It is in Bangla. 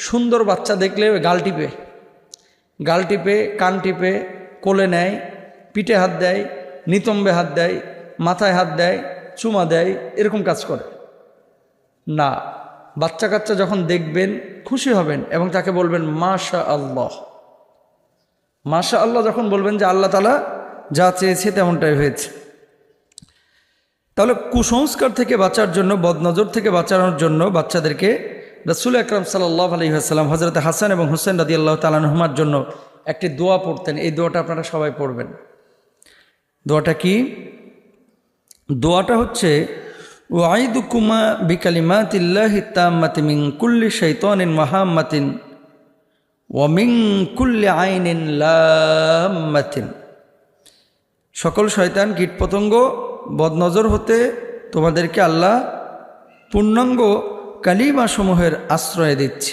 সুন্দর বাচ্চা দেখলে গাল টিপে কান টিপে কোলে নেয়, পিঠে হাত দেয়, নিতম্বে হাত দেয়, মাথায় হাত দেয়, চুমা দেয়, এরকম কাজ করে না। বাচ্চা কাচ্চা যখন দেখবেন খুশি হবেন এবং তাকে বলবেন মাশা আল্লাহ। মাশা আল্লাহ যখন বলবেন যে আল্লাহ তাআলা যা চেয়েছে তেমনটাই হয়েছে। তাহলে কুসংস্কার থেকে বাঁচার জন্য, বদনজর থেকে বাঁচানোর জন্য বাচ্চাদেরকে রাসূল আকরাম সাল্লাল্লাহু আলাইহি ওয়াসাল্লাম হযরত হাসান এবং হুসেন রাদিয়াল্লাহু তাআলা আনহুমার জন্য একটি দোয়া পড়তেন। এই দোয়াটা আপনারা সবাই পড়বেন। দোয়াটা কি? দোয়াটা হচ্ছে ওয়াইদুকুমা বিকালিমাতিল্লাহি তাম্মাতি মিন কুল্লি শাইতানিন ওয়া হাম্মাতিন ওয়া মিন কুল্লি আইনিন লাম্মাতিন। সকল শয়তান কীটপতঙ্গ বদনজর হতে তোমাদেরকে আল্লাহ পূর্ণাঙ্গ কালিমাসমূহের আশ্রয় দিচ্ছে।